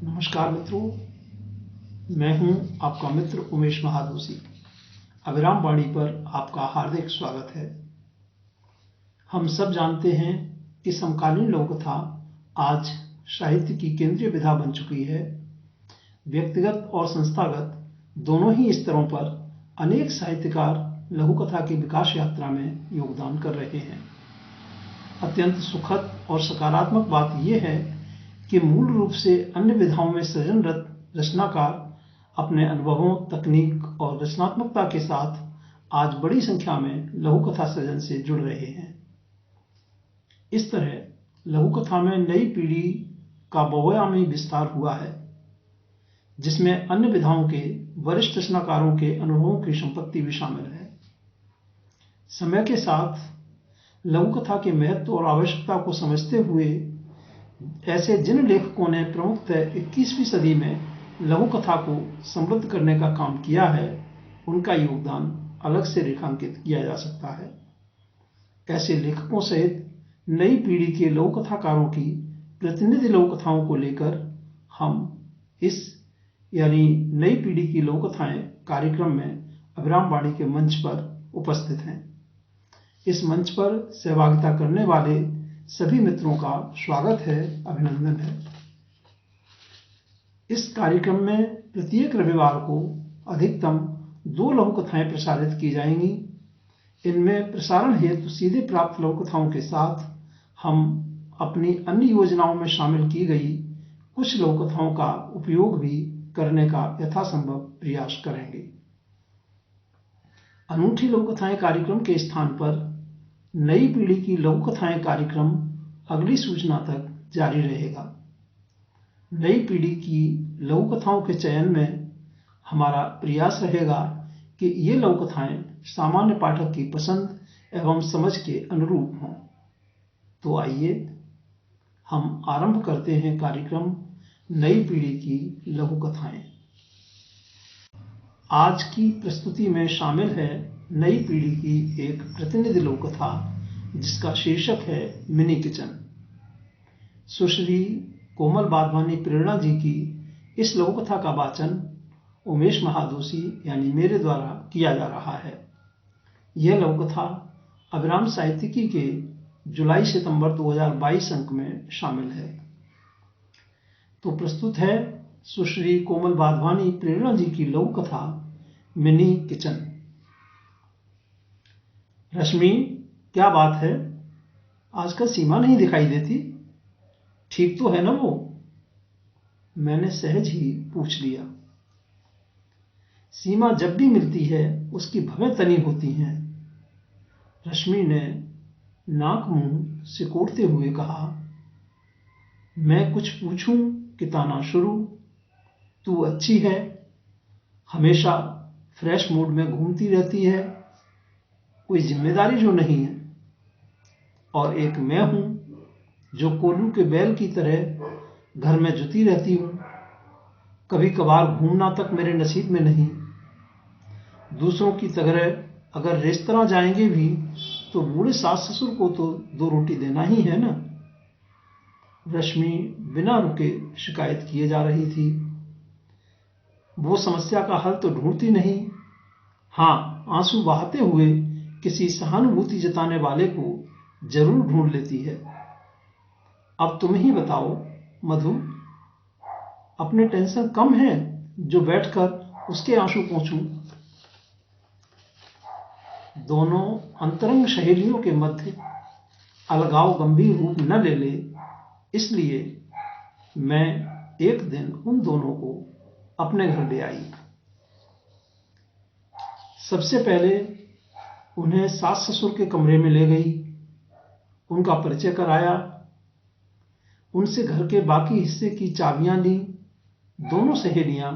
नमस्कार मित्रों, मैं हूं आपका मित्र उमेश महादोशी। अभिराम वाणी पर आपका हार्दिक स्वागत है। हम सब जानते हैं कि समकालीन लघुकथा आज साहित्य की केंद्रीय विधा बन चुकी है। व्यक्तिगत और संस्थागत दोनों ही स्तरों पर अनेक साहित्यकार लघुकथा की विकास यात्रा में योगदान कर रहे हैं। अत्यंत सुखद और सकारात्मक बात यह है कि मूल रूप से अन्य विधाओं में सृजनरत रचनाकार अपने अनुभवों, तकनीक और रचनात्मकता के साथ आज बड़ी संख्या में लघुकथा सृजन से जुड़ रहे हैं। इस तरह लघुकथा में नई पीढ़ी का बहुआयामी विस्तार हुआ है, जिसमें अन्य विधाओं के वरिष्ठ रचनाकारों के अनुभवों की संपत्ति भी शामिल है। समय के साथ लघुकथा के महत्व और आवश्यकता को समझते हुए ऐसे जिन लेखकों ने प्रमुखतः 21वीं सदी में लघुकथा को समृद्ध करने का काम किया है, उनका योगदान अलग से रेखांकित किया जा सकता है। ऐसे लेखकों सहित नई पीढ़ी के लघुकथाकारों की प्रतिनिधि लघुकथाओं को लेकर हम इस नई पीढ़ी की लघुकथाएं कार्यक्रम में अभिराम वाणी के मंच पर उपस्थित हैं। इस मंच पर सहभागिता करने वाले सभी मित्रों का स्वागत है, अभिनंदन है। इस कार्यक्रम में प्रत्येक रविवार को अधिकतम 2 लघुकथाएं प्रसारित की जाएंगी। इनमें प्रसारण हेतु सीधे प्राप्त लघुकथाओं के साथ हम अपनी अन्य योजनाओं में शामिल की गई कुछ लघुकथाओं का उपयोग भी करने का यथासंभव प्रयास करेंगे। अनूठी लघुकथाएं कार्यक्रम के स्थान पर नई पीढ़ी की लघुकथाएं कार्यक्रम अगली सूचना तक जारी रहेगा। नई पीढ़ी की लघुकथाओं के चयन में हमारा प्रयास रहेगा कि ये लघुकथाएं सामान्य पाठक की पसंद एवं समझ के अनुरूप हों। तो आइए हम आरंभ करते हैं कार्यक्रम नई पीढ़ी की लघुकथाएं। आज की प्रस्तुति में शामिल है नई पीढ़ी की एक प्रतिनिधि लघुकथा, जिसका शीर्षक है मिनी किचन। सुश्री कोमल बाधवानी प्रेरणा जी की इस लघुकथा का वाचन उमेश महादोशी यानी मेरे द्वारा किया जा रहा है। यह लघुकथा अभिराम साहित्यिकी के जुलाई-सितंबर 2022 अंक में शामिल है। तो प्रस्तुत है सुश्री कोमल बाधवानी प्रेरणा जी की लघुकथा मिनी किचन। रश्मि, क्या बात है, आजकल सीमा नहीं दिखाई देती? ठीक तो है ना वो? मैंने सहज ही पूछ लिया। सीमा जब भी मिलती है उसकी भवें तनी होती हैं, रश्मि ने नाक मुंह सिकोड़ते हुए कहा। मैं कुछ पूछूं कि ताना शुरू? तू अच्छी है, हमेशा फ्रेश मूड में घूमती रहती है, कोई जिम्मेदारी जो नहीं है। और एक मैं हूं जो कोल्हू के बैल की तरह घर में जुती रहती हूं। कभी कभार घूमना तक मेरे नसीब में नहीं। दूसरों की तरह अगर रेस्तरां जाएंगे भी तो बूढ़े सास ससुर को तो 2 रोटी देना ही है ना। रश्मि बिना रुके शिकायत किए जा रही थी। वो समस्या का हल तो ढूंढती नहीं, हाँ, आंसू बहाते हुए किसी सहानुभूति जताने वाले को जरूर ढूंढ लेती है। अब तुम ही बताओ मधु, अपने टेंशन कम है जो बैठकर उसके आंसू पोंछूं? दोनों अंतरंग सहेलियों के मध्य अलगाव गंभीर रूप न ले ले, इसलिए मैं एक दिन उन दोनों को अपने घर ले आई। सबसे पहले उन्हें सास ससुर के कमरे में ले गई, उनका परिचय कराया, उनसे घर के बाकी हिस्से की चाबियां ली। दोनों सहेलियां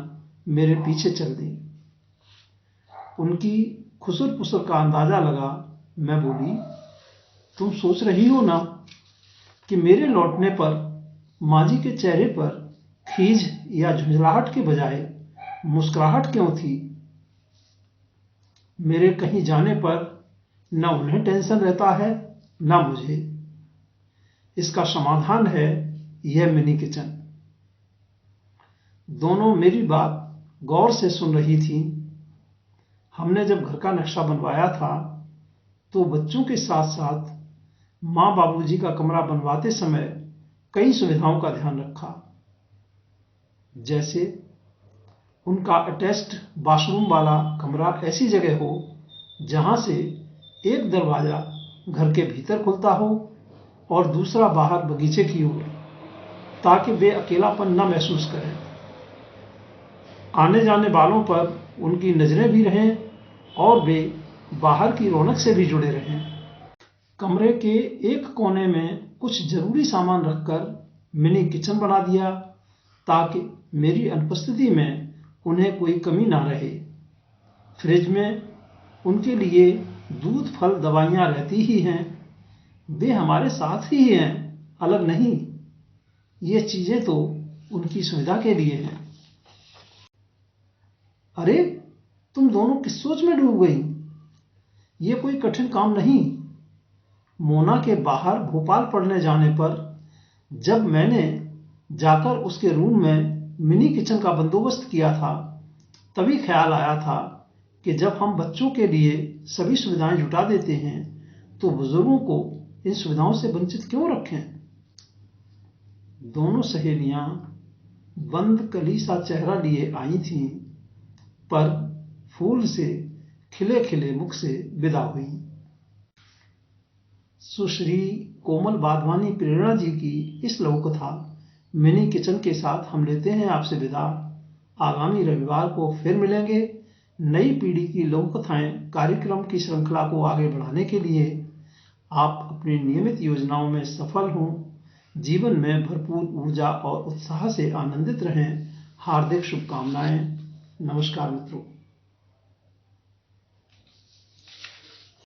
मेरे पीछे चल दी। उनकी खुसर पुसर का अंदाजा लगा। मैं बोली, तुम सोच रही हो ना कि मेरे लौटने पर माँ जी के चेहरे पर खीज या झुंझलाहट के बजाय मुस्कुराहट क्यों थी? मेरे कहीं जाने पर न उन्हें टेंशन रहता है न मुझे। इसका समाधान है यह मिनी किचन। दोनों मेरी बात गौर से सुन रही थीं। हमने जब घर का नक्शा बनवाया था तो बच्चों के साथ साथ माँ बाबूजी का कमरा बनवाते समय कई सुविधाओं का ध्यान रखा, जैसे उनका अटैच्ड वॉशरूम वाला कमरा ऐसी जगह हो जहां से एक दरवाजा घर के भीतर खुलता हो और दूसरा बाहर बगीचे की ओर, ताकि वे अकेलापन न महसूस करें। आने जाने वालों पर उनकी नजरें भी रहें और वे बाहर की रौनक से भी जुड़े रहें। कमरे के एक कोने में कुछ जरूरी सामान रखकर मिनी किचन बना दिया, ताकि मेरी अनुपस्थिति में उन्हें कोई कमी ना रहे। फ्रिज में उनके लिए दूध, फल, दवाइयाँ रहती ही हैं। वे हमारे साथ ही हैं, अलग नहीं। ये चीजें तो उनकी सुविधा के लिए हैं। अरे, तुम दोनों किस सोच में डूब गई? ये कोई कठिन काम नहीं। मोना के बाहर भोपाल पढ़ने जाने पर जब मैंने जाकर उसके रूम में मिनी किचन का बंदोबस्त किया था, तभी ख्याल आया था कि जब हम बच्चों के लिए सभी सुविधाएं जुटा देते हैं तो बुजुर्गों को इन सुविधाओं से वंचित क्यों रखें। दोनों सहेलियां बंद कली सा चेहरा लिए आई थीं, पर फूल से खिले खिले मुख से विदा हुई। सुश्री कोमल वाधवानी प्रेरणा जी की इस लघु कथा मिनी किचन के साथ हम लेते हैं आपसे विदा। आगामी रविवार को फिर मिलेंगे। नई पीढ़ी की लघु कथाएं कार्यक्रम की श्रृंखला को आगे बढ़ाने के लिए आप अपनी नियमित योजनाओं में सफल हों, जीवन में भरपूर ऊर्जा और उत्साह से आनंदित रहें। हार्दिक शुभकामनाएं। नमस्कार मित्रों।